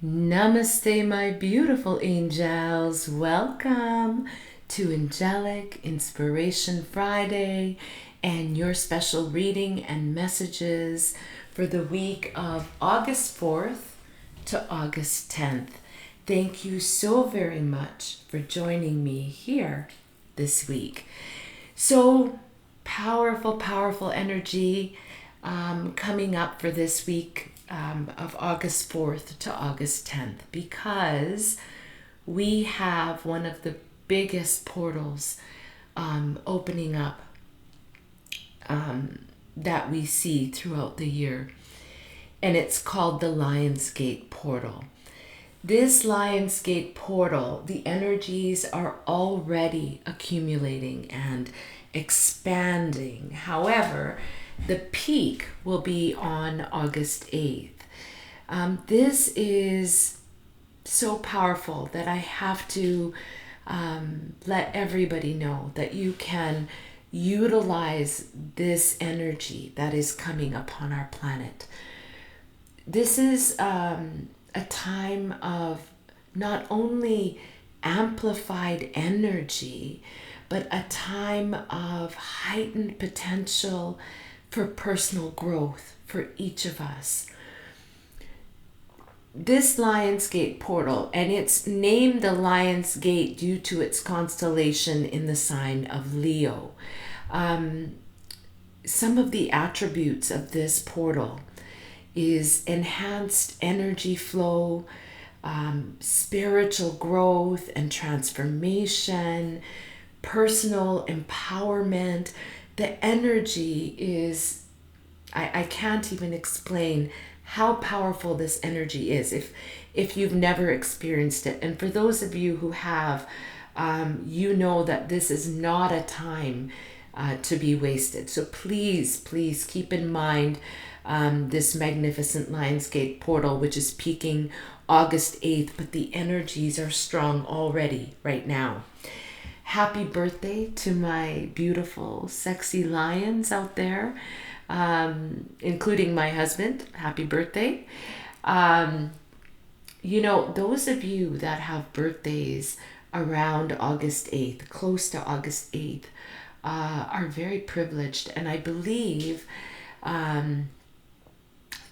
Namaste, my beautiful angels. Welcome to Angelic Inspiration Friday and your special reading and messages for the week of August 4th to August 10th. Thank you so very much for joining me here this week. So powerful, powerful energy coming up for this week of August 4th to August 10th, because we have one of the biggest portals opening up that we see throughout the year, and it's called the Lionsgate portal. This Lionsgate portal, the energies are already accumulating and expanding. However, the peak will be on August 8th. This is so powerful that I have to let everybody know that you can utilize this energy that is coming upon our planet. This is a time of not only amplified energy, but a time of heightened potential for personal growth for each of us. This Lionsgate portal, and it's named the Lionsgate due to its constellation in the sign of Leo. Some of the attributes of this portal is enhanced energy flow, spiritual growth and transformation, personal empowerment. The energy is, I can't even explain how powerful this energy is if you've never experienced it. And for those of you who have, you know that this is not a time to be wasted. So please, please keep in mind this magnificent Lionsgate portal, which is peaking August 8th, but the energies are strong already right now. Happy birthday to my beautiful, sexy lions out there, including my husband. Happy birthday. Those of you that have birthdays around August 8th, close to August 8th, are very privileged. And I believe that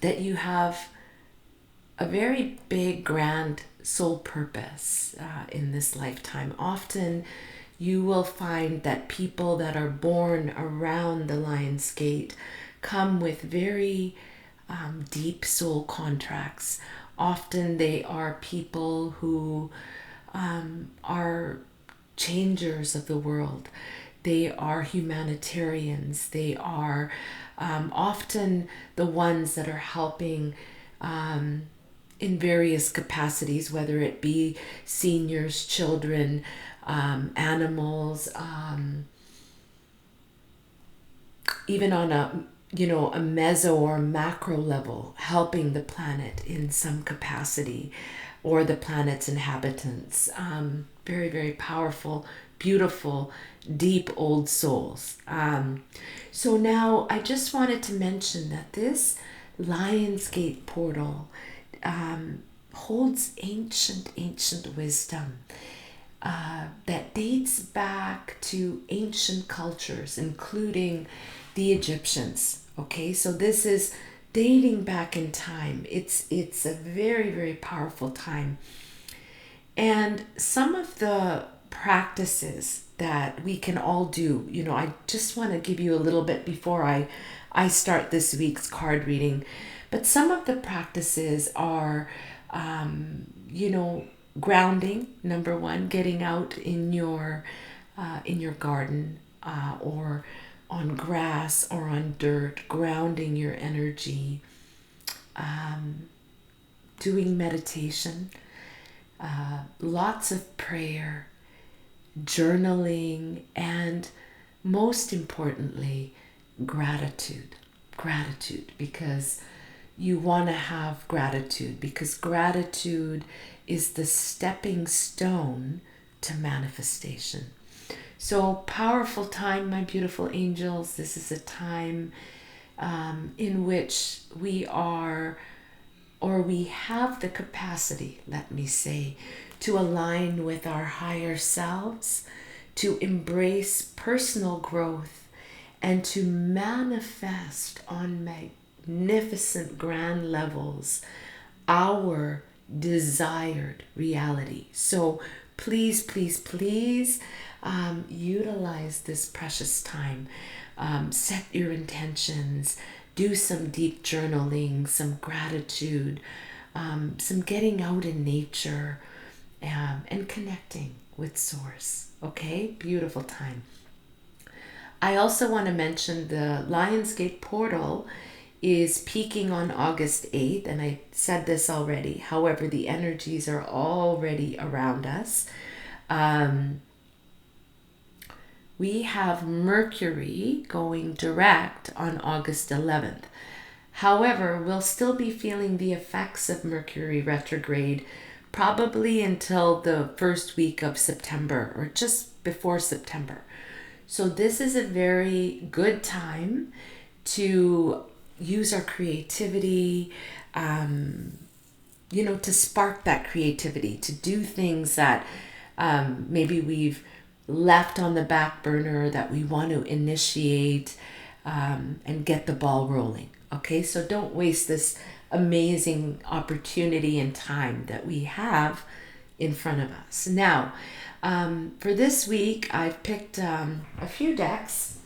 you have a very big, grand soul purpose in this lifetime. Often you will find that people that are born around the Lionsgate come with very deep soul contracts. Often they are people who are changers of the world. They are humanitarians. They are often the ones that are helping in various capacities, whether it be seniors, children, animals, even on a meso or macro level, helping the planet in some capacity, or the planet's inhabitants. Very, very powerful, beautiful, deep old souls. So now I just wanted to mention that this Lionsgate portal holds ancient wisdom that dates back to ancient cultures, including the Egyptians. Okay, so this is dating back in time. It's a very, very powerful time. And some of the practices that we can all do, I just want to give you a little bit before I start this week's card reading. But some of the practices are, grounding, number one, getting out in your garden or on grass or on dirt, grounding your energy, doing meditation, lots of prayer, journaling, and most importantly, gratitude. Gratitude, because you want to have gratitude, because gratitude is the stepping stone to manifestation. So powerful time, my beautiful angels. This is a time in which we are or we have the capacity, let me say, to align with our higher selves, to embrace personal growth, and to manifest on magnificent grand levels our desired reality. So please, please, please utilize this precious time. Set your intentions, do some deep journaling, some gratitude, some getting out in nature, and connecting with Source. Okay, beautiful time. I also want to mention the Lionsgate portal is peaking on August 8th, and I said this already. However, the energies are already around us. We have Mercury going direct on August 11th. However, we'll still be feeling the effects of Mercury retrograde probably until the first week of September or just before September. So this is a very good time to use our creativity, to spark that creativity, to do things that maybe we've left on the back burner that we want to initiate and get the ball rolling. Okay, so don't waste this amazing opportunity and time that we have in front of us. Now, for this week, I've picked a few decks,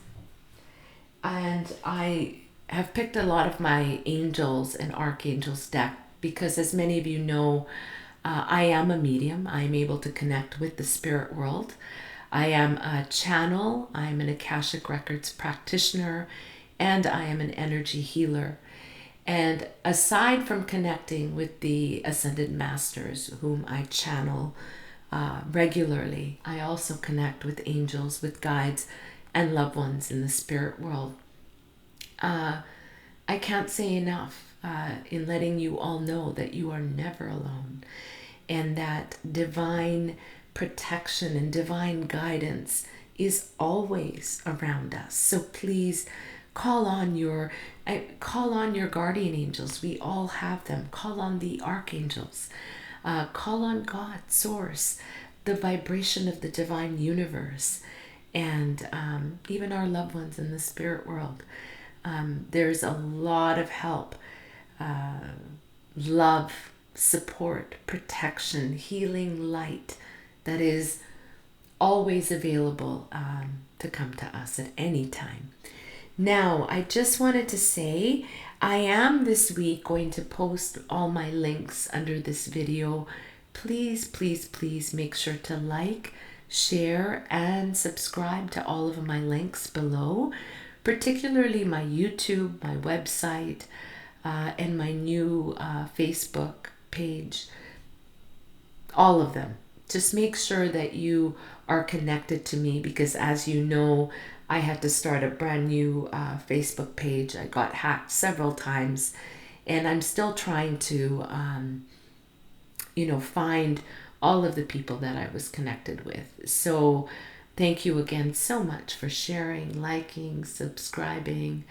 and I have picked a lot of my angels and archangels deck because, as many of you know, I am a medium. I'm able to connect with the spirit world. I am a channel, I'm an Akashic Records practitioner, and I am an energy healer. And aside from connecting with the Ascended Masters, whom I channel regularly, I also connect with angels, with guides, and loved ones in the spirit world. I can't say enough in letting you all know that you are never alone, and that divine protection and divine guidance is always around us. So please call on your guardian angels. We all have them. Call on the archangels. Call on God, Source, the vibration of the divine universe, and even our loved ones in the spirit world. There's a lot of help, love, support, protection, healing light that is always available to come to us at any time. Now, I just wanted to say, I am this week going to post all my links under this video. Please, please, please make sure to like, share, and subscribe to all of my links below, particularly my YouTube, my website, and my new Facebook page. All of them. Just make sure that you are connected to me, because as you know, I had to start a brand new Facebook page. I got hacked several times, and I'm still trying to, find all of the people that I was connected with. So thank you again so much for sharing, liking, subscribing,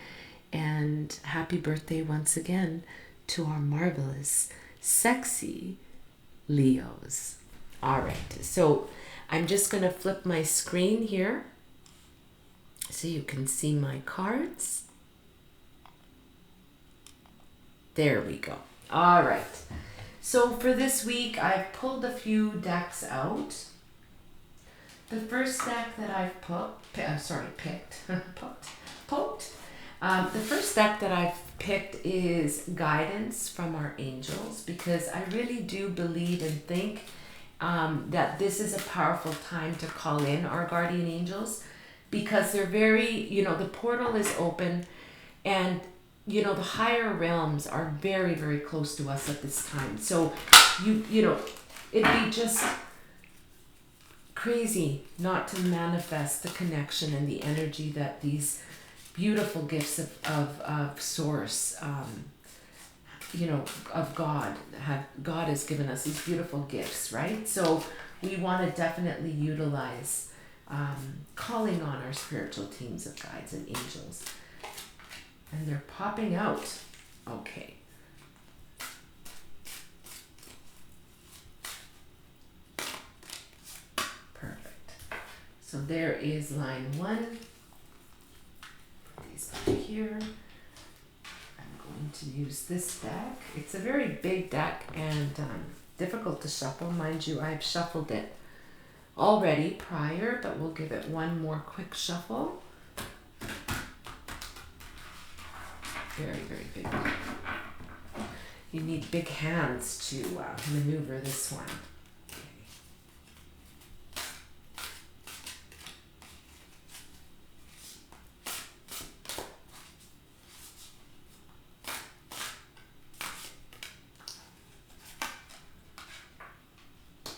and happy birthday once again to our marvelous, sexy Leos. All right, so I'm just going to flip my screen here so you can see my cards. There we go. All right. So for this week, I've pulled a few decks out. The first deck that I've picked. The first deck that I've picked is Guidance from Our Angels, because I really do believe and think that this is a powerful time to call in our guardian angels, because they're very, the portal is open, and the higher realms are very, very close to us at this time. So it'd be just crazy not to manifest the connection and the energy that these beautiful gifts of Source, of God. God has given us these beautiful gifts, right? So we want to definitely utilize calling on our spiritual teams of guides and angels. And they're popping out. Okay. So there is line 1. Put these back here. I'm going to use this deck. It's a very big deck and difficult to shuffle. Mind you, I've shuffled it already prior, but we'll give it one more quick shuffle. Very, very big. You need big hands to maneuver this one.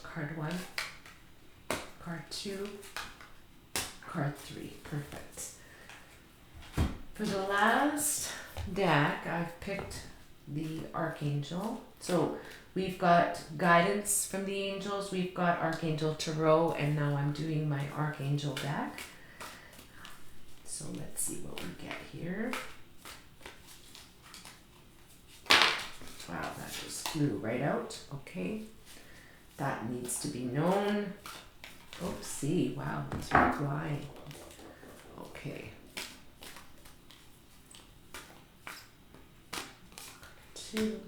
Card 1, card 2, card 3. Perfect. For the last deck, I've picked the Archangel. So we've got guidance from the angels, we've got Archangel Tarot, and now I'm doing my Archangel deck. So let's see what we get here. Wow, that just flew right out. Okay. That needs to be known. Oopsie, wow, it's flying. Okay. 2.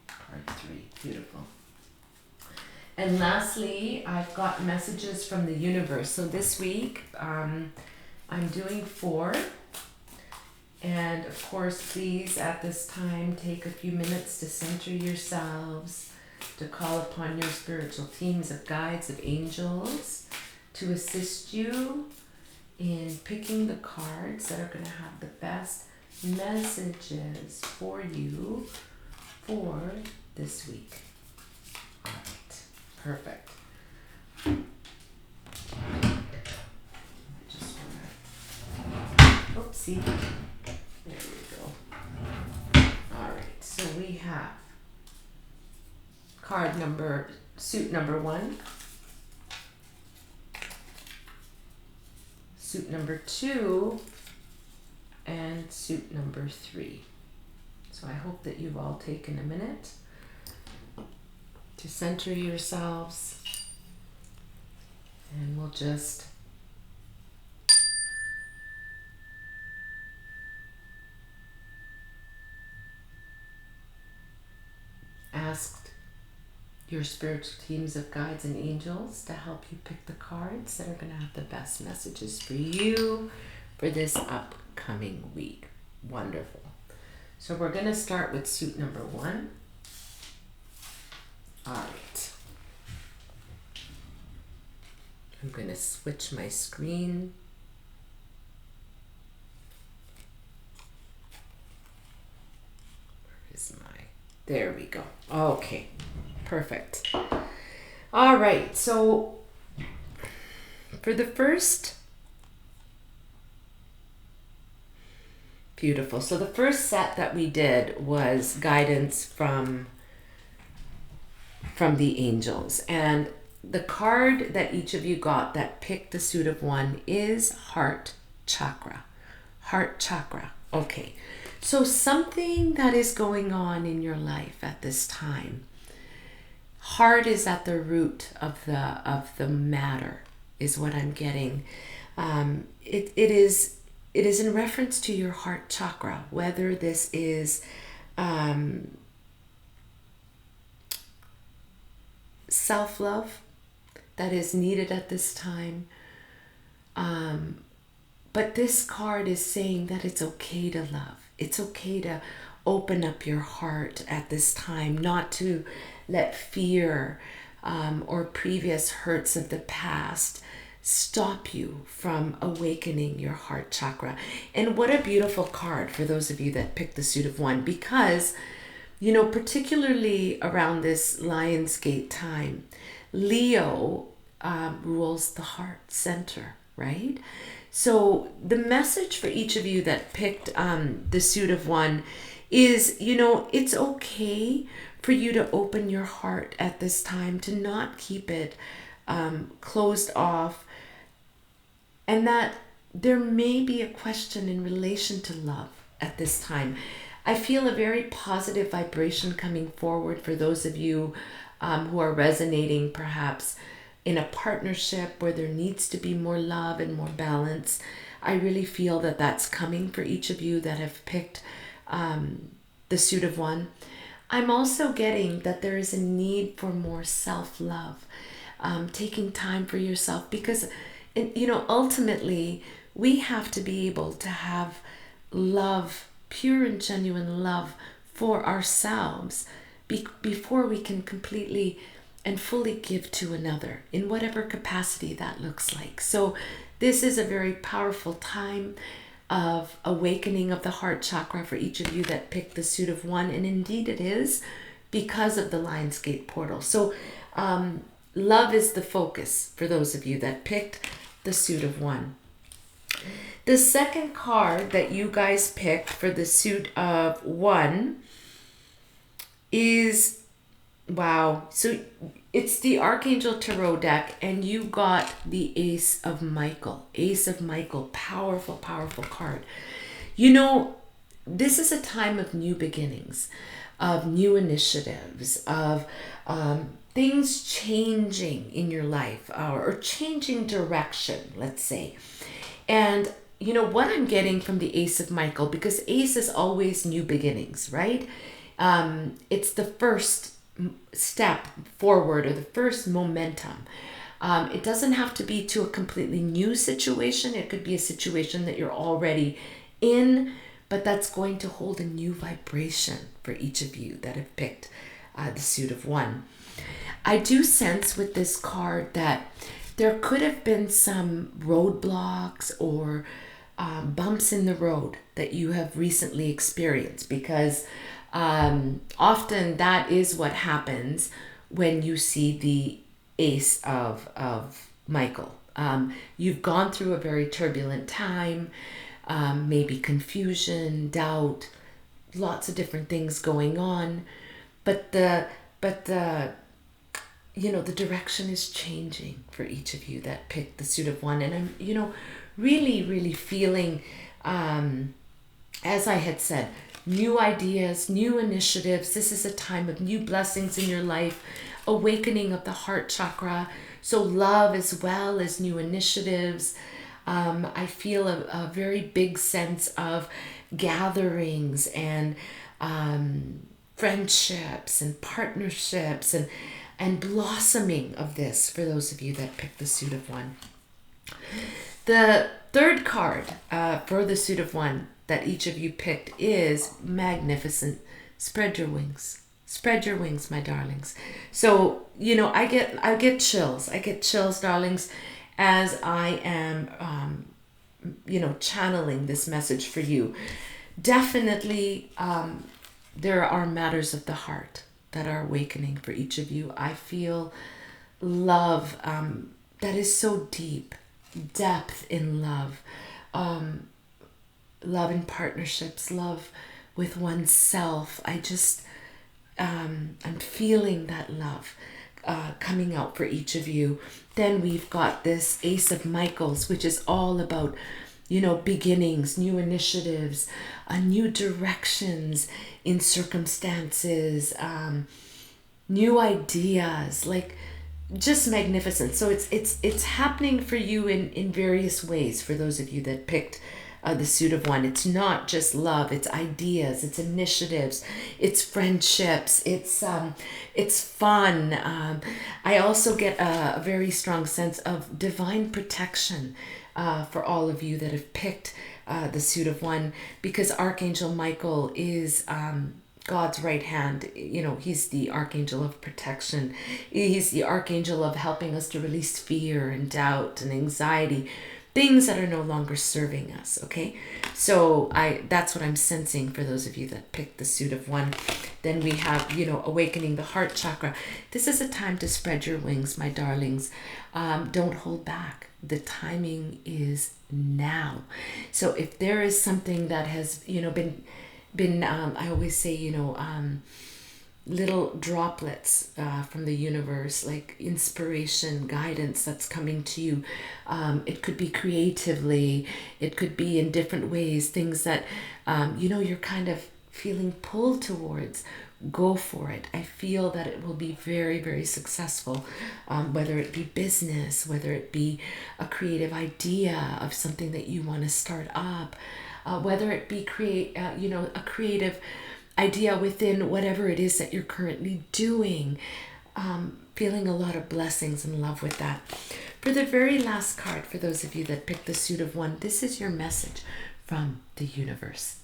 Card 3, beautiful. And lastly, I've got messages from the universe. So this week, I'm doing 4. And of course, please at this time take a few minutes to center yourselves, to call upon your spiritual teams of guides, of angels, to assist you in picking the cards that are going to have the best messages for you for this week. All right, perfect. Just want to, oopsie. There we go. All right, so we have suit number 1, suit number 2, and suit number 3. So I hope that you've all taken a minute to center yourselves, and we'll just ask your spiritual teams of guides and angels to help you pick the cards that are going to have the best messages for you for this upcoming week. Wonderful. So we're going to start with suit number 1. All right. I'm going to switch my screen. Where is my... There we go. Okay, perfect. All right, so for the first, beautiful. So the first set that we did was guidance from the angels. And the card that each of you got that picked the suit of 1 is Heart Chakra. Heart Chakra. Okay. So something that is going on in your life at this time. Heart is at the root of the matter, is what I'm getting. It is in reference to your heart chakra, whether this is self-love that is needed at this time. But this card is saying that it's okay to love. It's okay to open up your heart at this time, not to let fear or previous hurts of the past stop you from awakening your heart chakra. And what a beautiful card for those of you that picked the suit of 1, because, you know, particularly around this Lionsgate time, Leo rules the heart center, right? So the message for each of you that picked the suit of 1 is, you know, it's okay for you to open your heart at this time, to not keep it closed off, and that there may be a question in relation to love at this time. I feel a very positive vibration coming forward for those of you who are resonating perhaps in a partnership where there needs to be more love and more balance. I really feel that that's coming for each of you that have picked the suit of one. I'm also getting that there is a need for more self-love, taking time for yourself, because ultimately we have to be able to have love, pure and genuine love for ourselves before we can completely and fully give to another in whatever capacity that looks like. So this is a very powerful time of awakening of the heart chakra for each of you that picked the suit of one, and indeed it is because of the Lionsgate portal. So love is the focus for those of you that picked the suit of one. The second card that you guys picked for the suit of one is, wow, so it's the Archangel Tarot deck, and you got the Ace of Michael. Ace of Michael, powerful, powerful card. This is a time of new beginnings, of new initiatives, of things changing in your life, or changing direction, let's say. And what I'm getting from the Ace of Michael, because Ace is always new beginnings, right? It's the first step forward, or the first momentum. It doesn't have to be to a completely new situation. It could be a situation that you're already in, but that's going to hold a new vibration for each of you that have picked the suit of one. I do sense with this card that there could have been some roadblocks or bumps in the road that you have recently experienced, because often that is what happens when you see the Ace of Michael. You've gone through a very turbulent time, maybe confusion, doubt, lots of different things going on, but the direction is changing for each of you that picked the suit of one. And I'm really, really feeling, as I had said, new ideas, new initiatives. This is a time of new blessings in your life, awakening of the heart chakra. So love as well as new initiatives. I feel a very big sense of gatherings and friendships and partnerships and blossoming of this for those of you that picked the suit of one. The third card for the suit of one that each of you picked is magnificent. Spread your wings. Spread your wings, my darlings. So, I get chills. I get chills, darlings, as I am, channeling this message for you. Definitely, there are matters of the heart that are awakening for each of you. I feel love that is so deep, depth in love. Love in partnerships, love with oneself. I'm feeling that love coming out for each of you. Then we've got this Ace of Michaels, which is all about, beginnings, new initiatives, new directions in circumstances, new ideas, like just magnificent. So it's happening for you in various ways for those of you that picked the suit of one. It's not just love, it's ideas, it's initiatives, it's friendships, it's fun. I also get a very strong sense of divine protection for all of you that have picked the suit of one, because Archangel Michael is God's right hand. He's the archangel of protection. He's the archangel of helping us to release fear and doubt and anxiety, things that are no longer serving us. Okay, so that's what I'm sensing for those of you that picked the suit of one. Then we have, awakening the heart chakra. This is a time to spread your wings, my darlings. Don't hold back. The timing is now. So if there is something that has, been I always say, little droplets from the universe, like inspiration, guidance that's coming to you. It could be creatively, it could be in different ways, things that, you're kind of feeling pulled towards, go for it. I feel that it will be very, very successful, whether it be business, whether it be a creative idea of something that you want to start up, whether it be a creative idea within whatever it is that you're currently doing. Feeling a lot of blessings and love with that. For the very last card, for those of you that picked the suit of one, this is your message from the universe.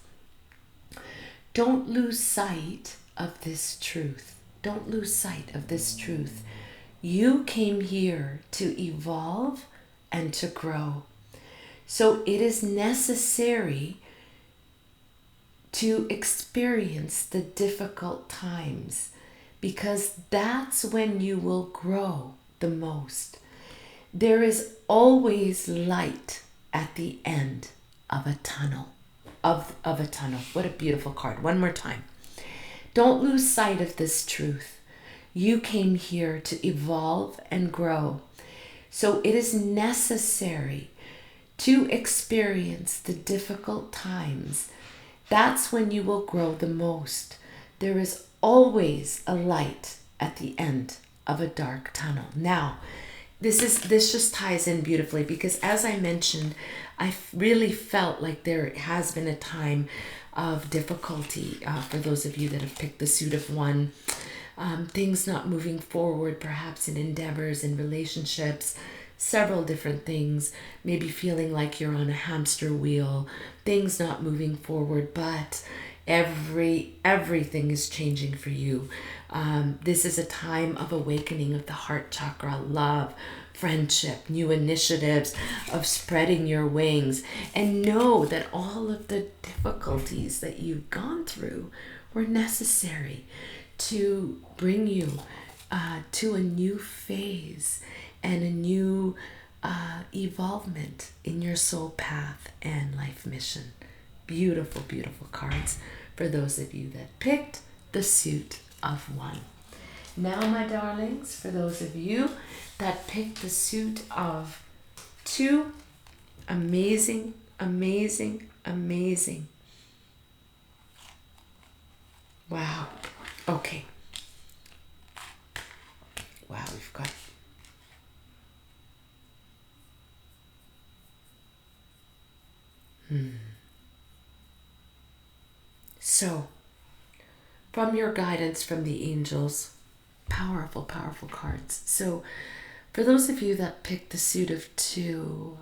Don't lose sight of this truth. Don't lose sight of this truth. You came here to evolve and to grow. So it is necessary to experience the difficult times, because that's when you will grow the most. There is always light at the end of a tunnel. Of a tunnel. What a beautiful card. One more time. Don't lose sight of this truth. You came here to evolve and grow. So it is necessary to experience the difficult times. That's when you will grow the most. There is always a light at the end of a dark tunnel. Now, this just ties in beautifully, because as I mentioned, I really felt like there has been a time of difficulty for those of you that have picked the suit of one. Things not moving forward, perhaps in endeavors, in relationships, several different things, maybe feeling like you're on a hamster wheel, things not moving forward, but everything is changing for you. This is a time of awakening of the heart chakra, love, friendship, new initiatives, of spreading your wings. And know that all of the difficulties that you've gone through were necessary to bring you to a new phase and a new evolvement in your soul path and life mission. Beautiful, beautiful cards for those of you that picked the suit of one. Now, my darlings, for those of you that picked the suit of two, amazing, amazing, amazing. Wow. Okay. Wow, we've got... So, from your guidance from the angels, powerful, powerful cards. So, for those of you that picked the suit of two,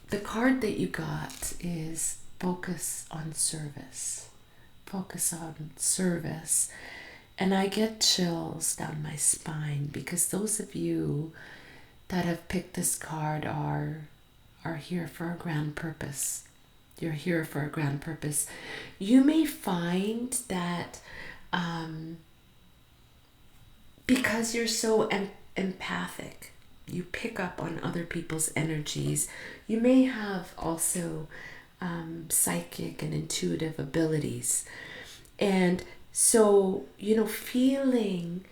the card that you got is focus on service. Focus on service. And I get chills down my spine, because those of you that have picked this card are here for a grand purpose. You're here for a grand purpose. You may find that because you're so empathic, you pick up on other people's energies. You may have also psychic and intuitive abilities. And so, feeling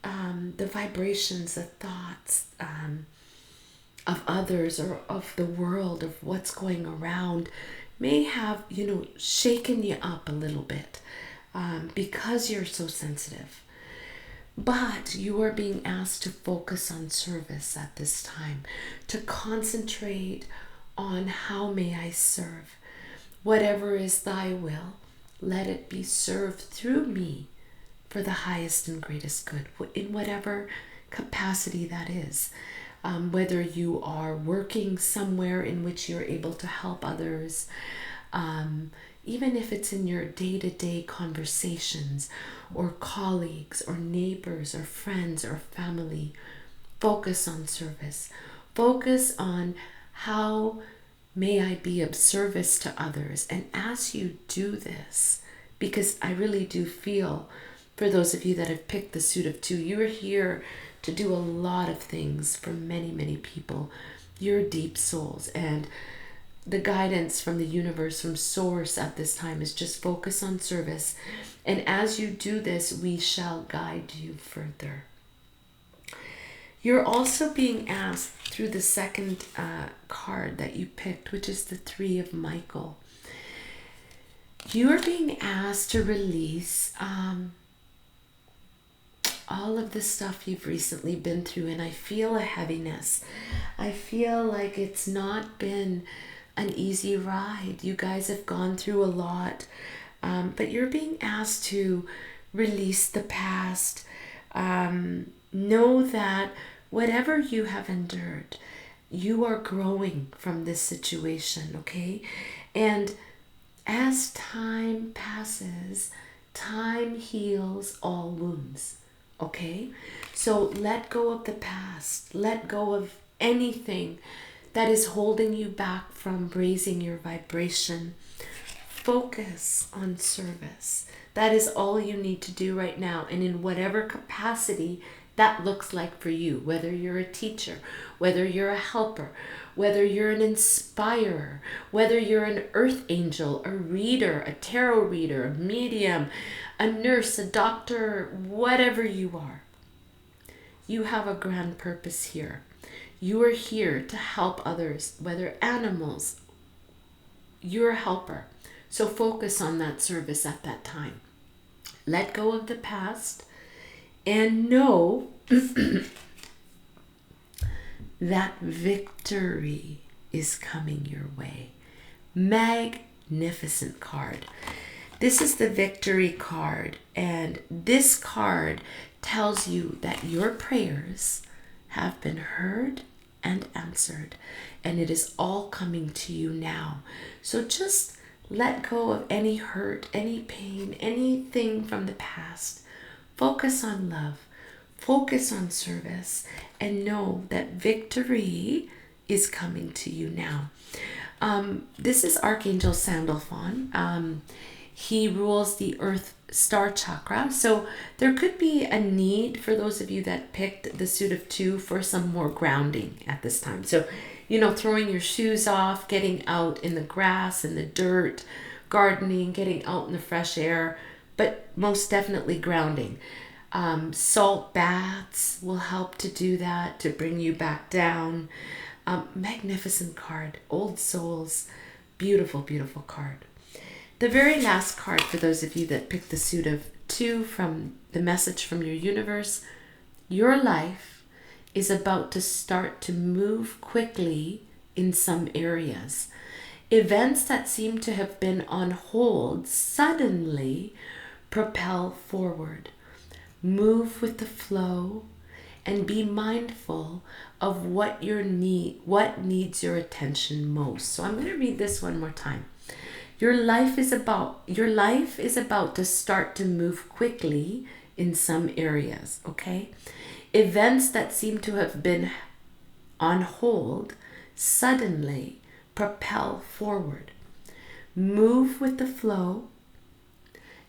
the vibrations, the thoughts of others or of the world, of what's going around, may have, shaken you up a little bit because you're so sensitive. But you are being asked to focus on service at this time, to concentrate on how may I serve. Whatever is thy will, let it be served through me for the highest and greatest good, in whatever capacity that is. Whether you are working somewhere in which you're able to help others, even if it's in your day-to-day conversations, or colleagues, or neighbors, or friends, or family, focus on service. Focus on how may I be of service to others. And as you do this, because I really do feel, for those of you that have picked the suit of two, you're here to do a lot of things for many, many people. You're deep souls, and the guidance from the universe, from source at this time, is just focus on service. And as you do this, we shall guide you further. You're also being asked through the second card that you picked, which is the Three of Michael. You are being asked to release all of the stuff you've recently been through, and I feel a heaviness. I feel like it's not been an easy ride. You guys have gone through a lot, but you're being asked to release the past. Know that whatever you have endured, you are growing from this situation, okay? And as time passes, time heals all wounds, okay? So let go of the past. Let go of anything that is holding you back from raising your vibration. Focus on service. That is all you need to do right now, and in whatever capacity that looks like for you, whether you're a teacher, whether you're a helper, whether you're an inspirer, whether you're an earth angel, a reader, a tarot reader, a medium, a nurse, a doctor, whatever you are. You have a grand purpose here. You are here to help others, whether animals. You're a helper. So focus on that service at that time. Let go of the past and know that victory is coming your way. Magnificent card. This is the victory card, and this card tells you that your prayers have been heard and answered, and it is all coming to you now. So just let go of any hurt, any pain, anything from the past. Focus on love. Focus on service, and know that victory is coming to you now. This is Archangel Sandalphon. He rules the Earth Star Chakra. So there could be a need for those of you that picked the suit of 2 for some more grounding at this time. So, throwing your shoes off, getting out in the grass, in the dirt, gardening, getting out in the fresh air, but most definitely grounding. Salt baths will help to do that, to bring you back down. Magnificent card. Old souls. Beautiful, beautiful card. The very last card for those of you that picked the suit of 2 from the message from your universe. Your life is about to start to move quickly in some areas. Events that seem to have been on hold suddenly propel forward. Move with the flow and be mindful of what needs your attention most. So I'm going to read this one more time. Your life is about to start to move quickly in some areas, okay? Events that seem to have been on hold suddenly propel forward. Move with the flow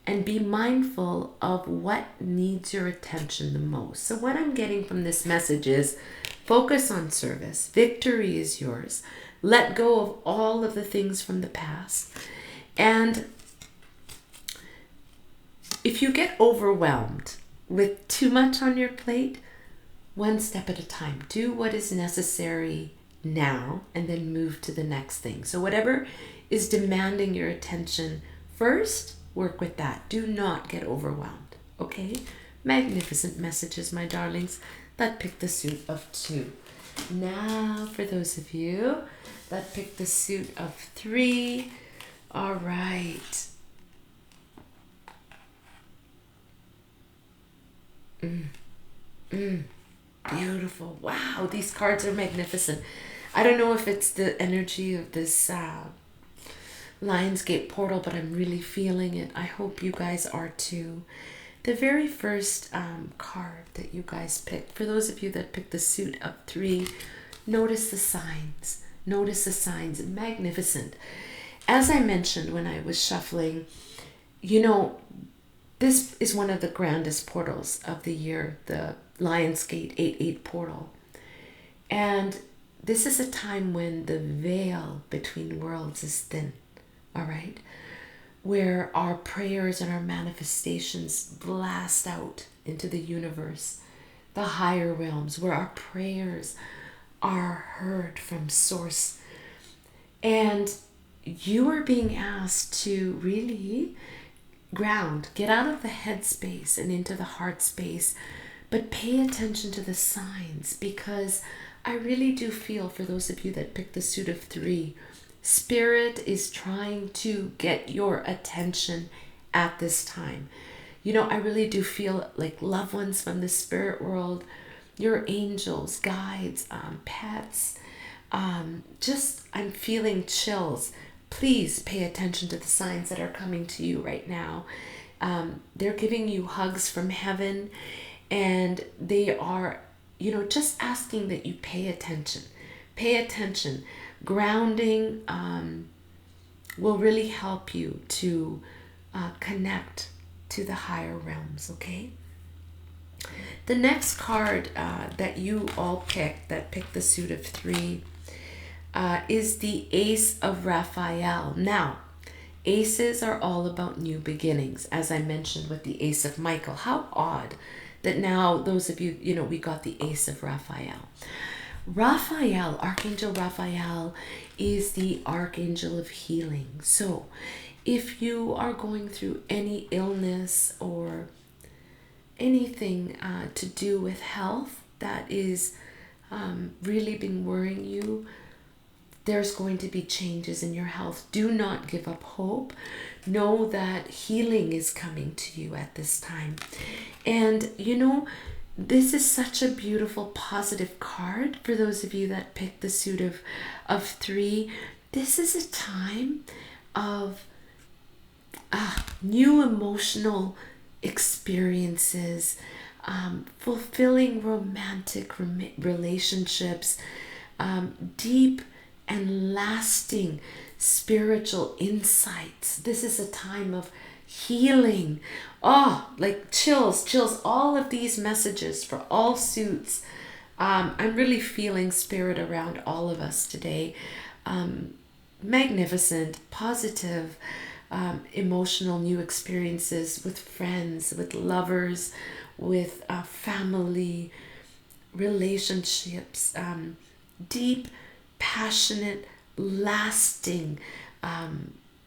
and be mindful of what needs your attention the most. So what I'm getting from this message is focus on service. Victory is yours. Let go of all of the things from the past. And if you get overwhelmed with too much on your plate, one step at a time. Do what is necessary now and then move to the next thing. So whatever is demanding your attention first, work with that. Do not get overwhelmed, okay? Magnificent messages, my darlings, that picked the suit of 2. Now, for those of you that picked the suit of 3, all right. Beautiful. Wow, these cards are magnificent. I don't know if it's the energy of this Lionsgate portal, but I'm really feeling it. I hope you guys are too. The very first card that you guys picked, for those of you that picked the suit of 3, notice the signs. Notice the signs. Magnificent. As I mentioned when I was shuffling, this is one of the grandest portals of the year, the Lionsgate 8-8 portal. And this is a time when the veil between worlds is thin, all right? Where our prayers and our manifestations blast out into the universe. the higher realms where our prayers are heard from source. And you are being asked to really ground, get out of the head space and into the heart space, but pay attention to the signs, because I really do feel, for those of you that picked the suit of 3, Spirit is trying to get your attention at this time. You know, I really do feel like loved ones from the spirit world, your angels, guides, pets, I'm feeling chills. Please pay attention to the signs that are coming to you right now. They're giving you hugs from heaven, and they are, just asking that you pay attention. Pay attention. Grounding will really help you to connect to the higher realms, okay? The next card that you all picked, that picked the suit of 3, is the Ace of Raphael. Now, aces are all about new beginnings, as I mentioned with the Ace of Michael. How odd that now those of you, we got the Ace of Raphael. Raphael, Archangel Raphael, is the Archangel of healing. So if you are going through any illness or anything to do with health that is really been worrying you, there's going to be changes in your health. Do not give up hope. Know that healing is coming to you at this time. And this is such a beautiful positive card for those of you that picked the suit of 3. This is a time of new emotional experiences, fulfilling romantic relationships, deep and lasting spiritual insights. This is a time of healing. Oh, like chills, all of these messages for all suits. I'm really feeling spirit around all of us today. Magnificent, positive, emotional new experiences with friends, with lovers, with family, relationships, deep, passionate, lasting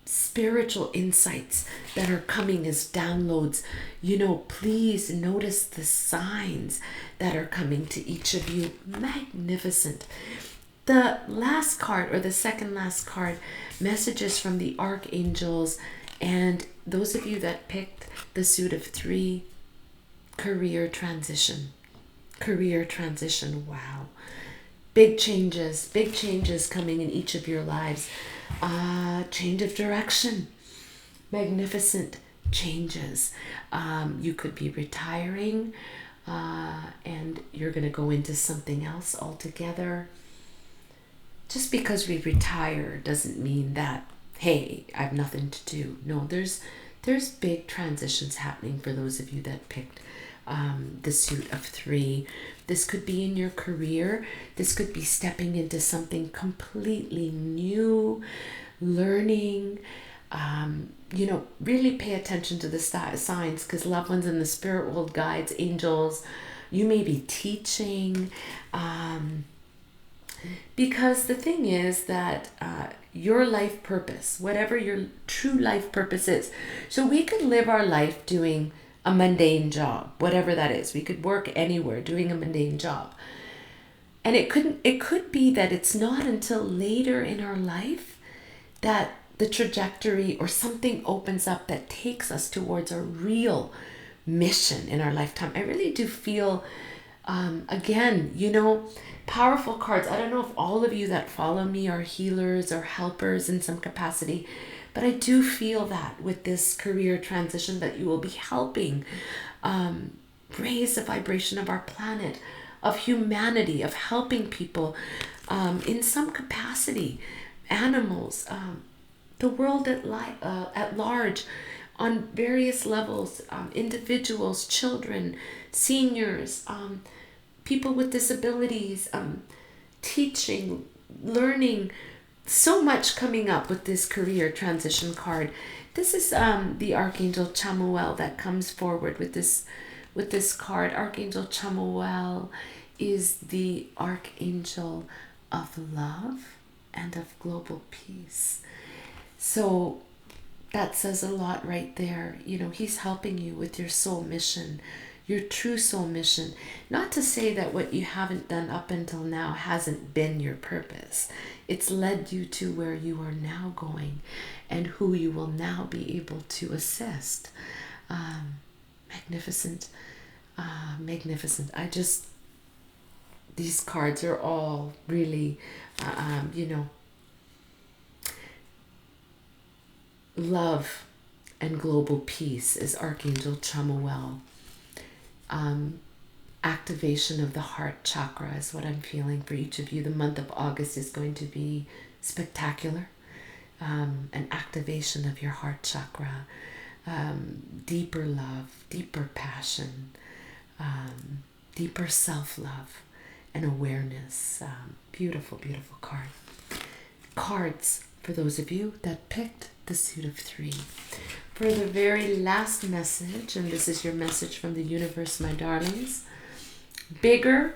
spiritual insights that are coming as downloads. Please notice the signs that are coming to each of you. Magnificent. The last card, or the second last card, messages from the archangels, and those of you that picked the suit of 3, career transition. Wow. Big changes coming in each of your lives. Change of direction. Magnificent changes. You could be retiring and you're going to go into something else altogether. Just because we retire doesn't mean that, hey, I have nothing to do. No, there's big transitions happening for those of you that picked the suit of 3. This could be in your career. This could be stepping into something completely new, learning. Really pay attention to the signs, because loved ones in the spirit world, guides, angels, you may be teaching. Because the thing is that your life purpose, whatever your true life purpose is. So we could live our life doing a mundane job, whatever that is. We could work anywhere doing a mundane job. And it could be that it's not until later in our life that the trajectory or something opens up that takes us towards a real mission in our lifetime. I really do feel, again, powerful cards. I don't know if all of you that follow me are healers or helpers in some capacity, but I do feel that with this career transition that you will be helping raise the vibration of our planet, of humanity, of helping people in some capacity, animals, the world at large, on various levels, individuals, children, seniors, people with disabilities, teaching, learning. So much coming up with this career transition card. This is the Archangel Chamuel that comes forward with with this card. Archangel Chamuel is the archangel of love and of global peace. So that says a lot right there. You know, he's helping you with your soul mission, your true soul mission. Not to say that what you haven't done up until now hasn't been your purpose. It's led you to where you are now going and who you will now be able to assist. Magnificent. Magnificent. These cards are all really, love and global peace is Archangel Chamuel. Activation of the heart chakra is what I'm feeling for each of you. The month of August is going to be spectacular. An activation of your heart chakra. Deeper love, deeper passion, deeper self-love and awareness. Beautiful, beautiful card. Cards for those of you that picked the suit of 3. For the very last message, and this is your message from the universe, my darlings, bigger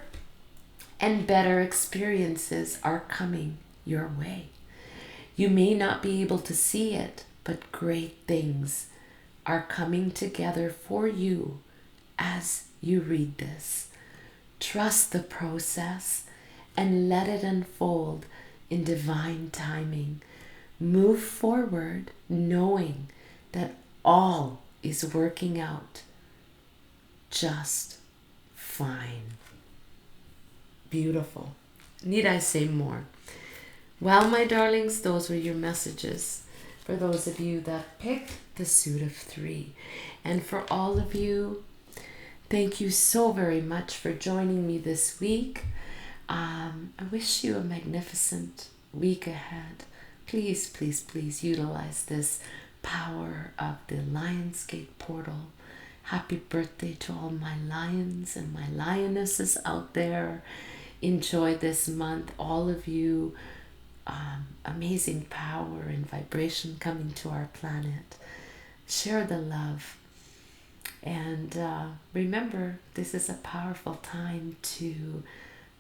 and better experiences are coming your way. You may not be able to see it, but great things are coming together for you as you read this. Trust the process and let it unfold in divine timing. Move forward knowing that all is working out just fine. Beautiful. Need I say more? Well, my darlings, those were your messages for those of you that picked the suit of 3. And for all of you, thank you so very much for joining me this week. I wish you a magnificent week ahead. Please, please, please utilize this power of the Lionsgate portal. Happy birthday to all my lions and my lionesses out there. Enjoy this month, all of you. Amazing power and vibration coming to our planet. Share the love. And remember, this is a powerful time to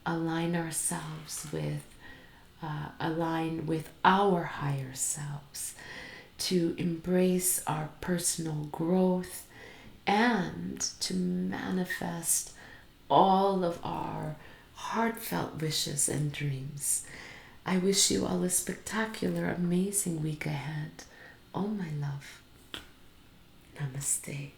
align ourselves with, align with our higher selves, to embrace our personal growth and to manifest all of our heartfelt wishes and dreams. I wish you all a spectacular, amazing week ahead. All my love. Namaste.